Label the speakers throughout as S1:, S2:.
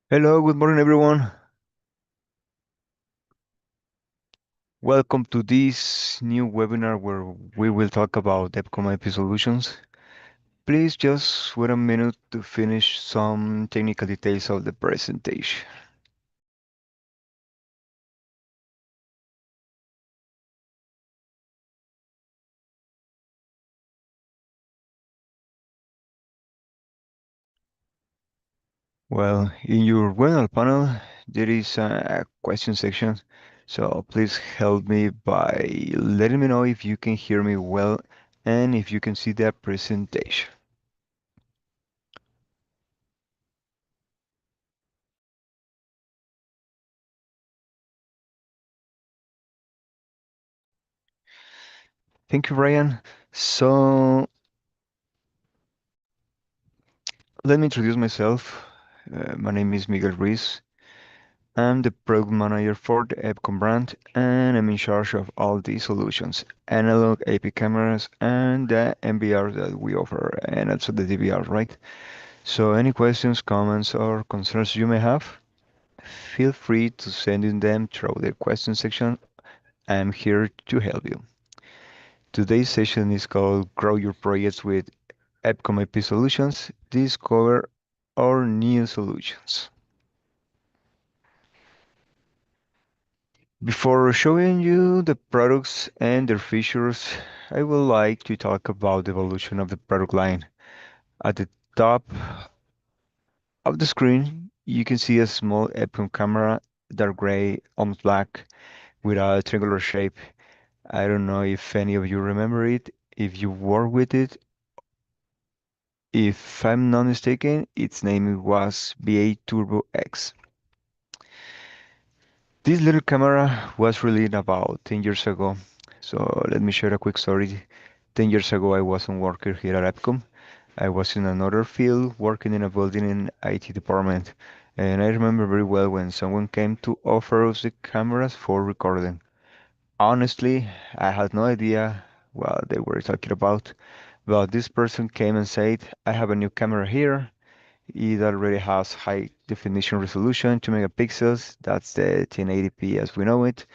S1: Hello, good morning, everyone. Welcome to this new webinar where we will talk about EPCOM IP Solutions. Please just wait a minute to finish some technical details of the presentation. Well, in your webinar panel, there is a question section. So please help me by letting me know if you can hear me well and if you can see the presentation. Thank you, Brian. So let me introduce myself. My name is Miguel Ruiz. I'm the product manager for the EPCOM brand, and I'm in charge of all the solutions, analog AP cameras and the MVR that we offer, and also the DVR, right? So any questions, comments, or concerns you may have, feel free to send in them through the question section. I'm here to help you. Today's session is called Grow Your Projects with EPCOM IP Solutions. Discover our new solutions. Before showing you the products and their features, I would like to talk about the evolution of the product line. At the top of the screen, you can see a small EPCOM camera, dark gray, almost black, with a triangular shape. I don't know if any of you remember it, if you work with it. If I'm not mistaken, its name was BA Turbo X. This little camera was released about 10 years ago. So let me share a quick story. 10 years ago, I wasn't working here at EPCOM. I was in another field working in a building in IT department. And I remember very well when someone came to offer us the cameras for recording. Honestly, I had no idea what they were talking about. But this person came and said, I have a new camera here. It already has high definition resolution, 2 megapixels. That's the 1080p as we know it.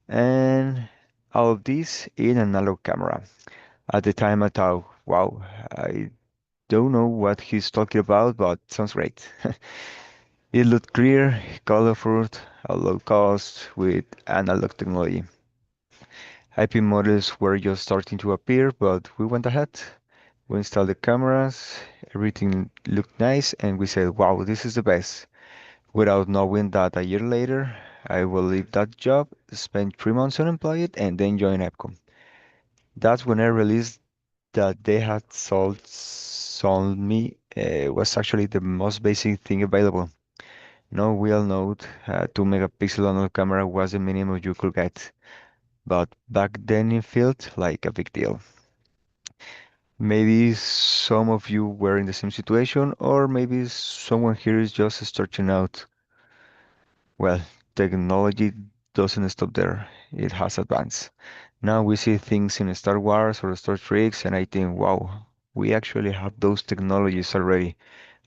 S1: And all of this in an analog camera. At the time, I thought, wow, I don't know what he's talking about, but sounds great. It looked clear, colorful, at low cost with analog technology. IP models were just starting to appear, but we went ahead. We installed the cameras, everything looked nice, and we said, wow, this is the best. Without knowing that a year later, I will leave that job, spend 3 months unemployed, and then join EPCOM. That's when I realized that they had sold me was actually the most basic thing available. No, we all know 2 megapixel analog camera was the minimum you could get, but back then it felt like a big deal. Maybe some of you were in the same situation, or maybe someone here is just starting out. Well, technology doesn't stop there. It has advanced. Now we see things in Star Wars or Star Trek, and I think, wow, we actually have those technologies already.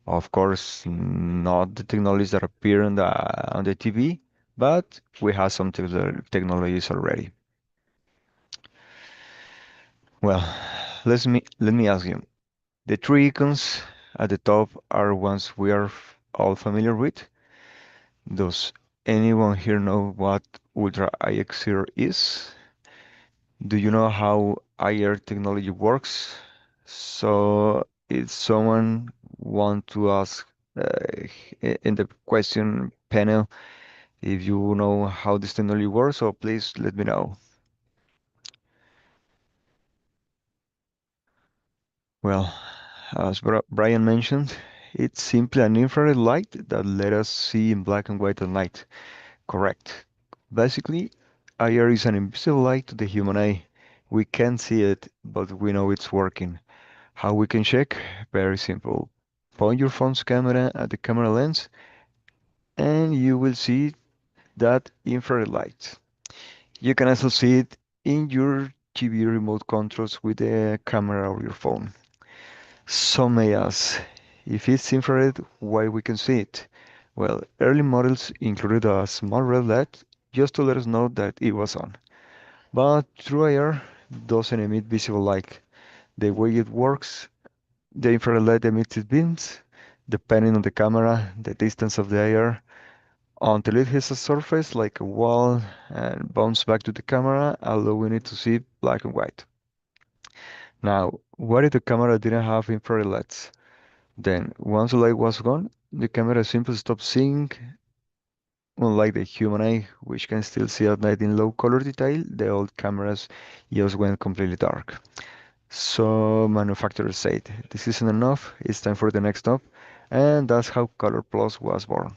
S1: Of course, not the technologies that appear on the TV, but we have some technologies already. Well, let me ask you. The three icons at the top are ones we are all familiar with. Does anyone here know what Ultra IXR is? Do you know how IR technology works? So if someone want to ask in the question panel if you know how this technology works, so please let me know. Well, as Brian mentioned, it's simply an infrared light that let us see in black and white at night. Correct. Basically, IR is an invisible light to the human eye. We can't see it, but we know it's working. How we can check? Very simple. Point your phone's camera at the camera lens and you will see that infrared light. You can also see it in your TV remote controls with the camera or your phone. Some may ask, if it's infrared, why we can see it? Well, early models included a small red light just to let us know that it was on. But true AR doesn't emit visible light. The way it works, the infrared light emits its beams, depending on the camera, the distance of the AR, until it hits a surface like a wall and bounces back to the camera, allowing it to see black and white. Now, what if the camera didn't have infrared lights? Then, once the light was gone, the camera simply stopped seeing. Unlike the human eye, which can still see at night in low color detail, the old cameras just went completely dark. So manufacturers said, this isn't enough, it's time for the next step, and that's how Color Plus was born.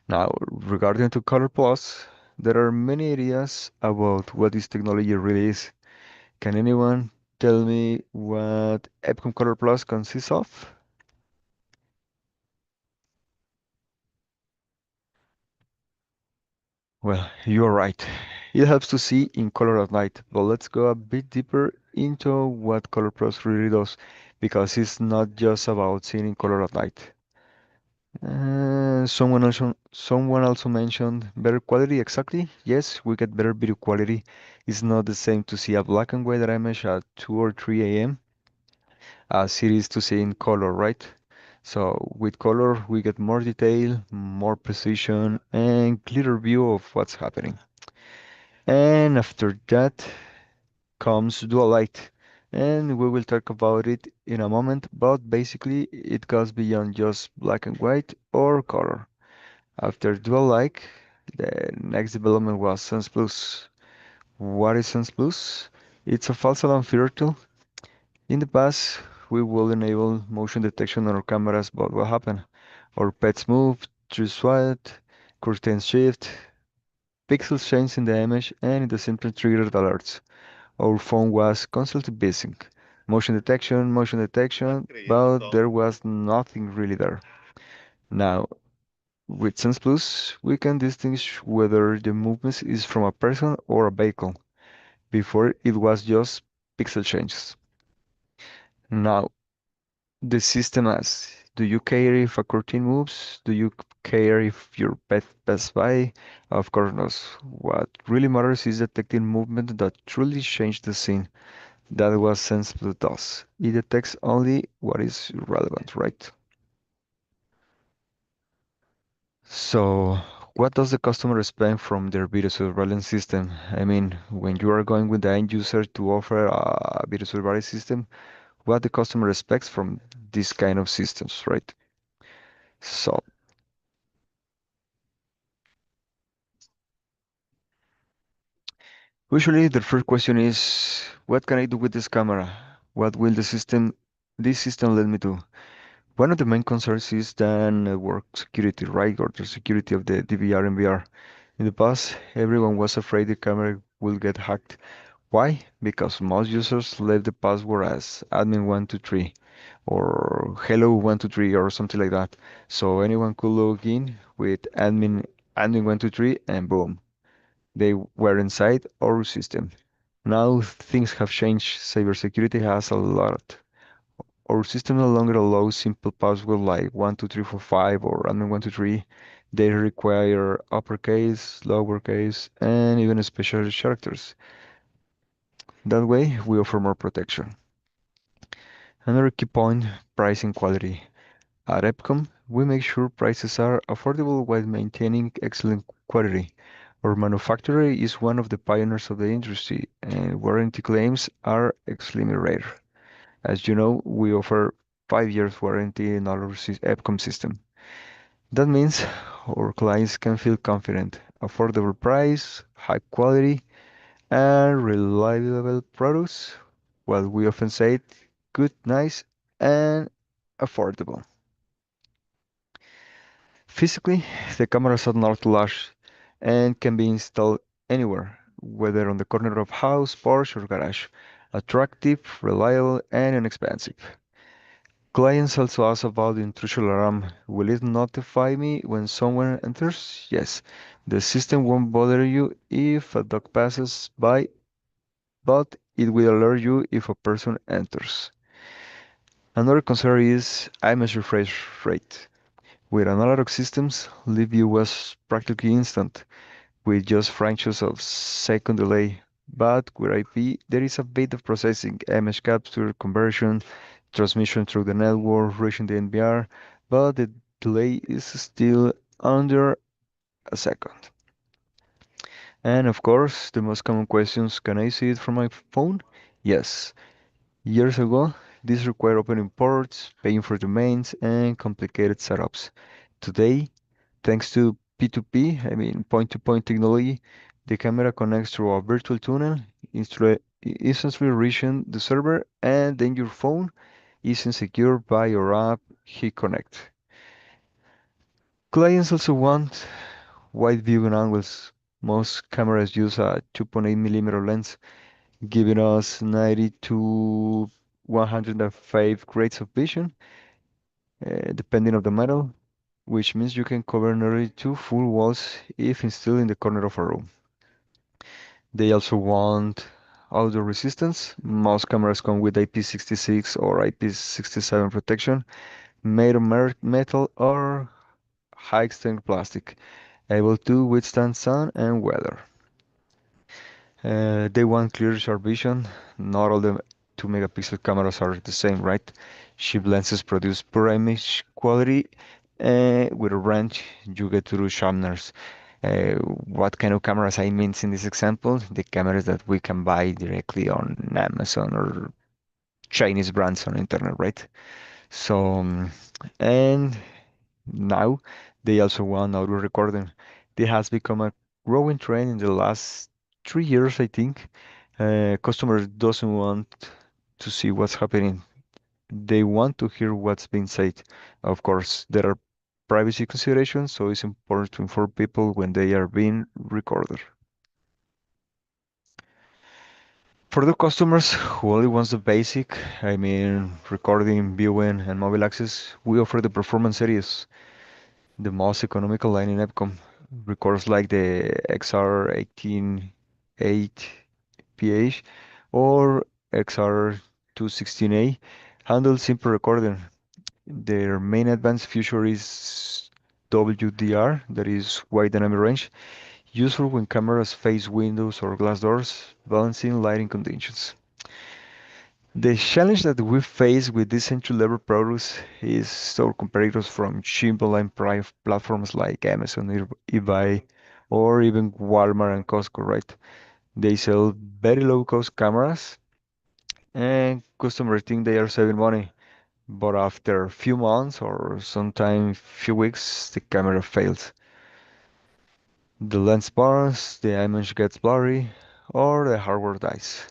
S1: Now, regarding to Color Plus, there are many ideas about what this technology really is. Can anyone tell me what EPCOM Color Plus consists of? Well, you're right. It helps to see in color at night, but let's go a bit deeper into what Color Plus really does, because it's not just about seeing in color at night. Someone also mentioned better quality. Exactly. Yes, we get better video quality. It's not the same to see a black and white image at 2 or 3 a.m. as it is to see in color, right? So with color, we get more detail, more precision, and clearer view of what's happening. And after that comes dual light. And we will talk about it in a moment, but basically it goes beyond just black and white or color. After dual light, the next development was Sense Plus. What is Sense Plus? It's a false alarm filter. In the past, we will enable motion detection on our cameras, but what happened? Our pets move, trees sweat, curtains shift, pixels change in the image, and it simply triggered alerts. Our phone was constantly buzzing. Motion detection, but there was nothing really there. Now, with Sense Plus, we can distinguish whether the movement is from a person or a vehicle. Before, it was just pixel changes. Now, the system asks, do you care if a curtain moves? Do you care if your pet passes by? Of course not. What really matters is detecting movement that truly change the scene. That was sensible does. It detects only what is relevant, right? So, what does the customer expect from their video surveillance system? I mean, when you are going with the end user to offer a video surveillance system, what the customer expects from this kind of systems, right? So, usually the first question is, what can I do with this camera? What will this system let me do? One of the main concerns is the network security, right? Or the security of the DVR and VR. In the past, everyone was afraid the camera will get hacked. Why? Because most users left the password as admin123 or hello123 or something like that. So anyone could log in with admin123 and boom, they were inside our system. Now things have changed. Cybersecurity has a lot. Our system no longer allows simple passwords like 12345 or admin123. They require uppercase, lowercase, and even special characters. That way, we offer more protection. Another key point, pricing quality. At EPCOM, we make sure prices are affordable while maintaining excellent quality. Our manufacturer is one of the pioneers of the industry, and warranty claims are extremely rare. As you know, we offer 5 years warranty in our EPCOM system. That means our clients can feel confident, affordable price, high quality, and reliable products. Well, we often say it, good, nice, and affordable. Physically, the cameras are not large and can be installed anywhere, whether on the corner of house, porch, or garage. Attractive, reliable, and inexpensive. Clients also ask about the intrusion alarm. Will it notify me when someone enters? Yes. The system won't bother you if a dog passes by, but it will alert you if a person enters. Another concern is image refresh rate. With analog systems, live view was practically instant, with just fractions of second delay. But with IP, there is a bit of processing, image capture, conversion, transmission through the network, reaching the NVR, but the delay is still under a second. And of course, the most common questions, can I see it from my phone? Yes. Years ago, this required opening ports, paying for domains, and complicated setups. Today, thanks to P2P, I mean point-to-point technology, the camera connects through a virtual tunnel, instantly reaching the server, and then your phone isn't secured by your app, Hit Connect. Clients also want wide viewing angles. Most cameras use a 2.8 millimeter lens, giving us 90 to 105 grades of vision, depending on the model, which means you can cover nearly two full walls if installed in the corner of a room. They also want outdoor resistance. Most cameras come with IP66 or IP67 protection, made of metal or high-strength plastic, able to withstand sun and weather. They want clear, sharp vision. Not all the 2 megapixel cameras are the same, right? Cheap lenses produce poor image quality. With a range, you get through sharpness. What kind of cameras I mean in this example? The cameras that we can buy directly on Amazon or Chinese brands on internet, right? So, and now they also want audio recording. This has become a growing trend in the last 3 years, I think. Customers doesn't want to see what's happening. They want to hear what's being said. Of course, there are privacy considerations, so it's important to inform people when they are being recorded. For the customers who only wants the basic, I mean recording, viewing, and mobile access, we offer the performance series, the most economical line in EPCOM. Records like the XR188PH or XR216A handle simple recording. Their main advanced feature is WDR, that is wide dynamic range, useful when cameras face windows or glass doors, balancing lighting conditions. The challenge that we face with these entry-level products is our competitors from cheap online platforms like Amazon, eBay, or even Walmart and Costco, right? They sell very low-cost cameras, and customers think they are saving money. But after a few months or sometimes few weeks, the camera fails. The lens burns, the image gets blurry, or the hardware dies.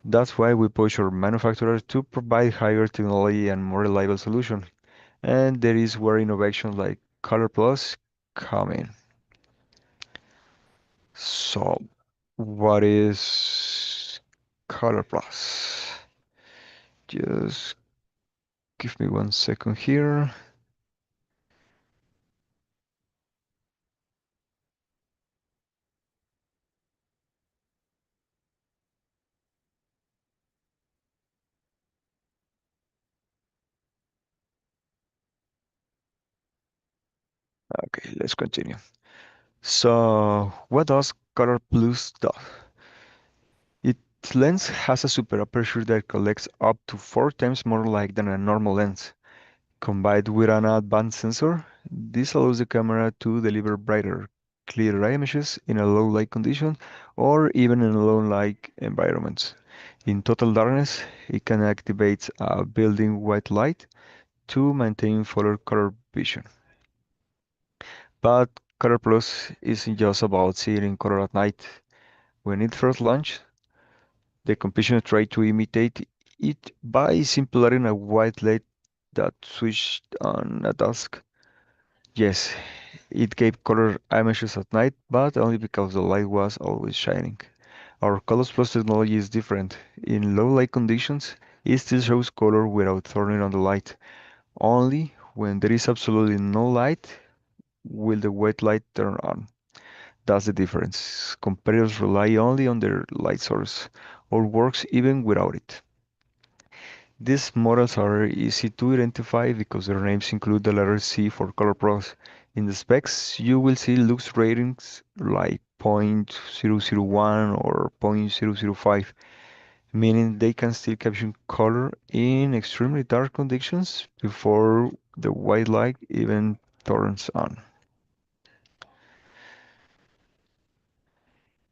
S1: That's why we push our manufacturers to provide higher technology and more reliable solution. And there is where innovation like Color Plus come in. So, what is Color Plus? Just give me 1 second here. Okay, let's continue. So, what does Color Plus do? Its lens has a super aperture that collects up to 4 times more light than a normal lens. Combined with an advanced sensor, this allows the camera to deliver brighter, clearer images in a low light condition or even in low light environments. In total darkness, it can activate a building white light to maintain fuller color vision. But Color Plus isn't just about seeing in color at night. When it first launched, the competition tried to imitate it by simply adding a white light that switched on at dusk. Yes, it gave color images at night, but only because the light was always shining. Our Colors Plus technology is different. In low light conditions, it still shows color without turning on the light. Only when there is absolutely no light will the white light turn on. That's the difference. Competitors rely only on their light source, or works even without it. These models are easy to identify because their names include the letter C for color pros. In the specs, you will see lux ratings like 0.001 or 0.005, meaning they can still capture color in extremely dark conditions before the white light even turns on.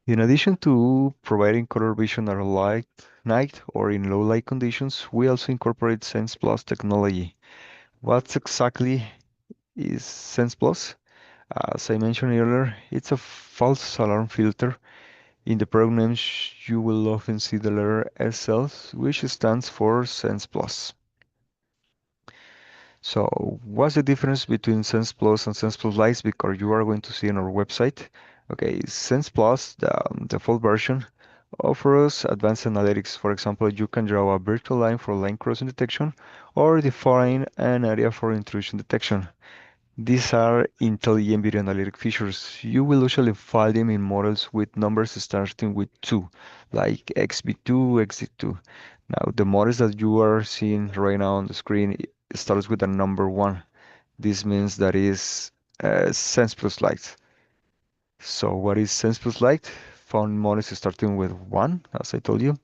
S1: In addition to providing color vision at light, night or in low light conditions, we also incorporate Sense Plus technology. What exactly is Sense Plus? As I mentioned earlier, it's a false alarm filter. In the programs, you will often see the letter SL, which stands for Sense Plus. So, what's the difference between Sense Plus and Sense Plus Lite? Because you are going to see on our website. Okay, Sense Plus, the full version, offers advanced analytics. For example, you can draw a virtual line for line crossing detection or define an area for intrusion detection. These are intelligent video analytic features. You will usually find them in models with numbers starting with 2, like XB2, XZ2. Now, the models that you are seeing right now on the screen starts with a number 1. This means that is Sense Plus Lite. So what is Sense Plus Lite? Found models starting with 1, as I told you.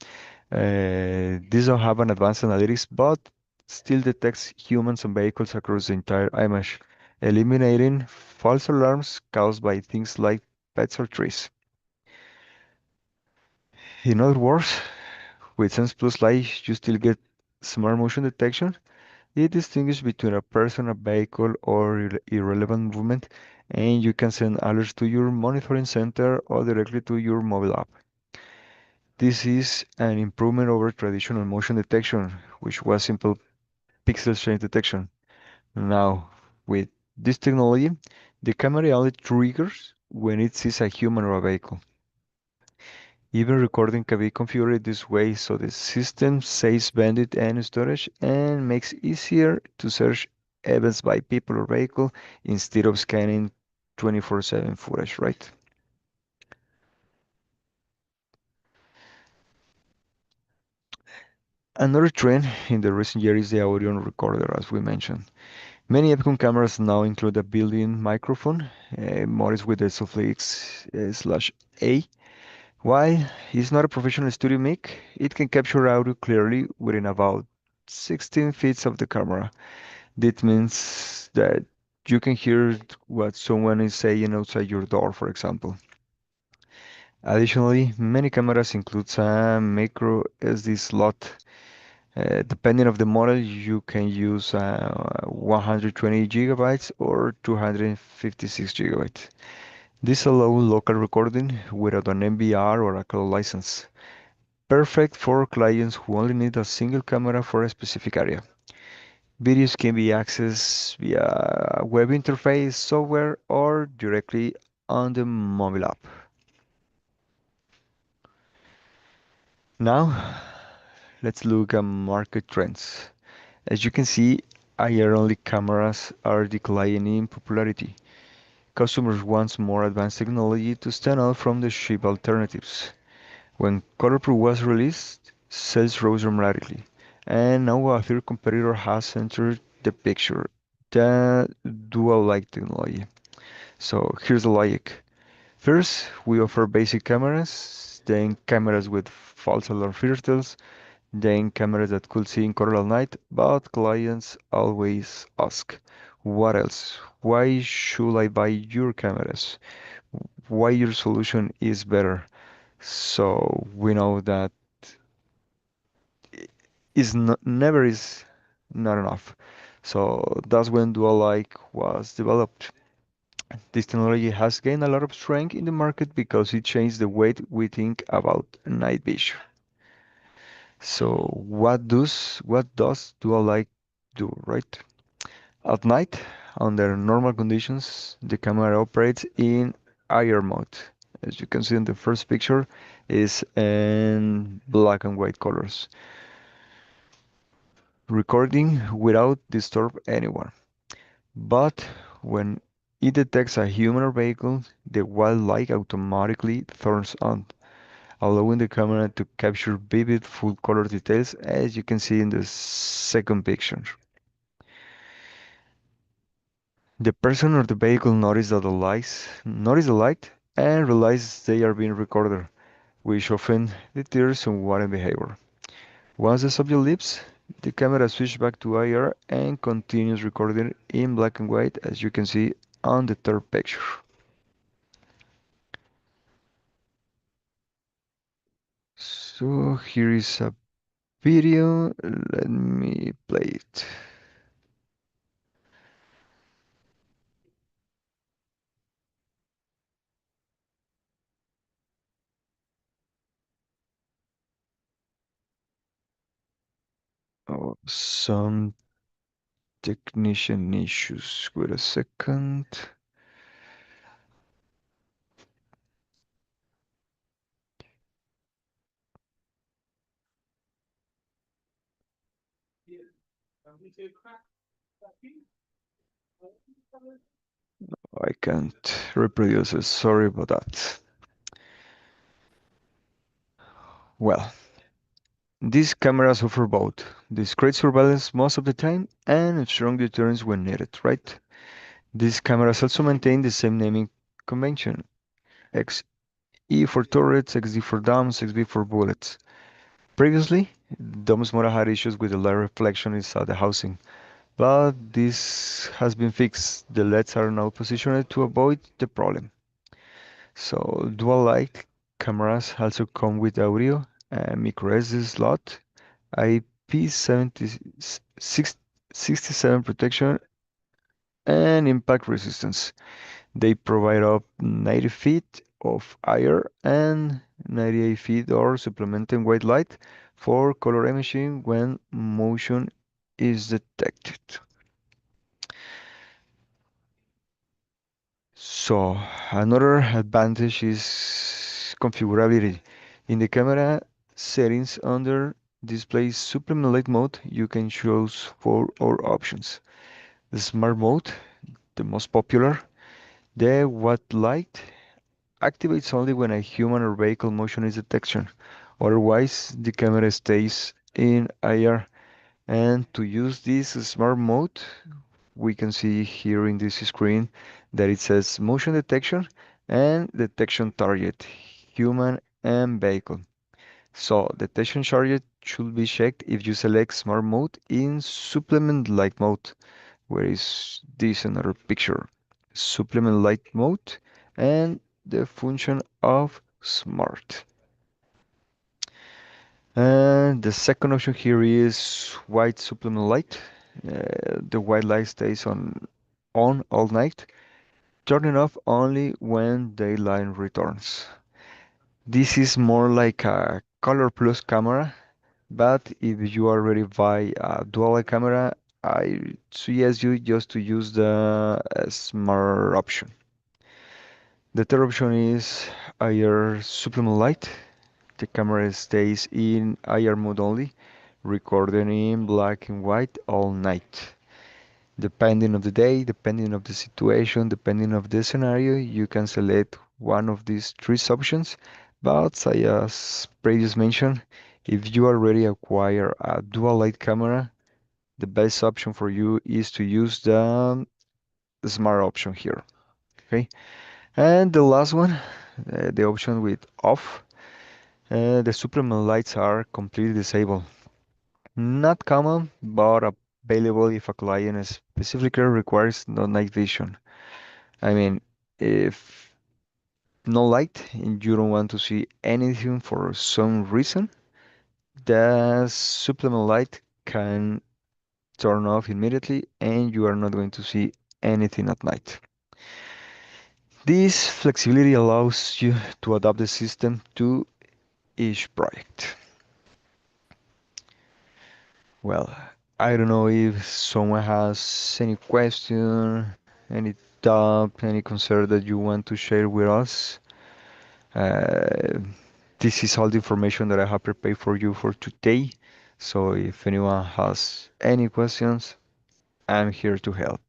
S1: These don't have an advanced analytics, but still detects humans and vehicles across the entire image, eliminating false alarms caused by things like pets or trees. In other words, with Sense Plus Lite, you still get smart motion detection. It distinguishes between a person, a vehicle, or irrelevant movement, and you can send alerts to your monitoring center or directly to your mobile app. This is an improvement over traditional motion detection, which was simple pixel change detection. Now, with this technology, the camera only triggers when it sees a human or a vehicle. Even recording can be configured this way so the system saves bandwidth and storage and makes easier to search events by people or vehicle instead of scanning 24/7 footage, right? Another trend in the recent years is the audio recorder, as we mentioned. Many EPCOM cameras now include a built-in microphone, models with the SOFLX/A. While it's not a professional studio mic, it can capture audio clearly within about 16 feet of the camera. That means that you can hear what someone is saying outside your door, for example. Additionally, many cameras include a micro SD slot. Depending on the model, you can use 120 gigabytes or 256 gigabytes. This allows local recording without an MVR or a cloud license. Perfect for clients who only need a single camera for a specific area. Videos can be accessed via web interface, software, or directly on the mobile app. Now, let's look at market trends. As you can see, IR-only cameras are declining in popularity. Customers want more advanced technology to stand out from the cheap alternatives. When Colorproof was released, sales rose dramatically, and now a third competitor has entered the picture, the dual light technology. So here's the logic. First, we offer basic cameras, then cameras with false alarm filters, then cameras that could see in color at night, but clients always ask, what else? Why should I buy your cameras? Why your solution is better? So we know that is not, never is not enough. So that's when dual light was developed. This technology has gained a lot of strength in the market because it changed the way we think about night vision. So what does dual light do, right? At night, under normal conditions, the camera operates in IR mode. As you can see in the first picture, is in black and white colors, recording without disturb anyone. But when it detects a human or vehicle, the white light automatically turns on. allowing the camera to capture vivid full color details as you can see in the second picture. The person or the vehicle notice the light and realize they are being recorded, which often deters someone behavior. Once the subject leaves, the camera switches back to IR and continues recording in black and white as you can see on the third picture. So here is a video, let me play it. Oh, some technician issues. Wait a second. I can't reproduce it. Sorry about that. Well, these cameras offer both discrete surveillance most of the time and strong deterrence when needed, right? These cameras also maintain the same naming convention. XE for turrets, XD for domes, XB for bullets. Previously, domes Mora had issues with the light reflection inside the housing, but this has been fixed. The LEDs are now positioned to avoid the problem. So dual light cameras also come with audio and micro SD slot, IP67 protection, and impact resistance. They provide up 90 feet of IR and 98 feet or supplementing white light for color imaging when motion is detected. So another advantage is configurability. In the camera settings under display supplement light mode, you can choose four or options. The smart mode, the most popular, the white light activates only when a human or vehicle motion is detected. Otherwise, the camera stays in IR. And to use this smart mode, we can see here in this screen that it says motion detection and detection target, human and vehicle. So detection target should be checked if you select smart mode in supplement light mode. Where is this another picture? Supplement light mode and the function of smart. And the second option here is white supplement light. The white light stays on all night, turning off only when daylight returns. This is more like a color plus camera, but if you already buy a dual camera, I suggest you just to use the smart option. The third option is IR supplement light. The camera stays in IR mode only, recording in black and white all night. Depending of the day, depending of the situation, depending of the scenario, you can select one of these three options. But as previous mentioned, if you already acquire a dual light camera, the best option for you is to use the smart option here. Okay, and the last one, the option with off. The supplement lights are completely disabled. Not common, but available if a client specifically requires no night vision. I mean, if no light and you don't want to see anything for some reason, the supplement light can turn off immediately and you are not going to see anything at night. This flexibility allows you to adapt the system to each project. Well, I don't know if someone has any question, any doubt, any concern that you want to share with us. Uh, this is all the information that I have prepared for you for today. So if anyone has any questions, I'm here to help.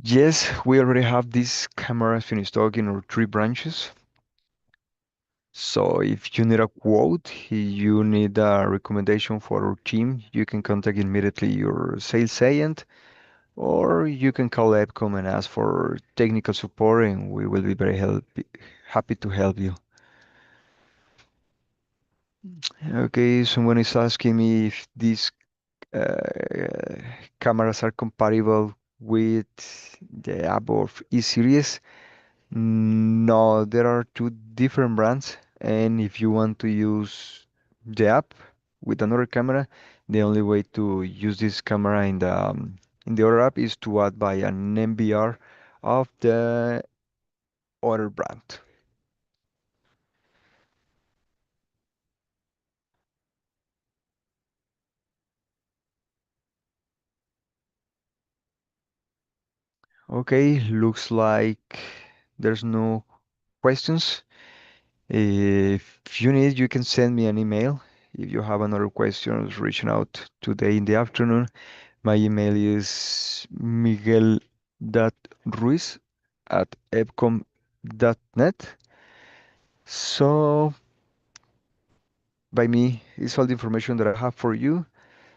S1: Yes, we already have these cameras in stock in our three branches. So if you need a quote, you need a recommendation for our team, you can contact immediately your sales agent, or you can call EPCOM and ask for technical support, and we will be happy to help you. Okay, someone is asking me if these cameras are compatible with the above E-series. No, there are two different brands, and if you want to use the app with another camera, the only way to use this camera in the other app is to add by an MBR of the other brand. Okay, looks like there's no questions. If you need, you can send me an email. If you have another questions, reaching out today in the afternoon. My email is miguel.ruiz@epcom.net. So, by me, it's all the information that I have for you.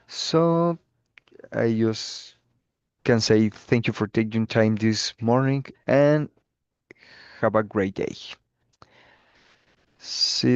S1: So, I just can say thank you for taking time this morning and have a great day. See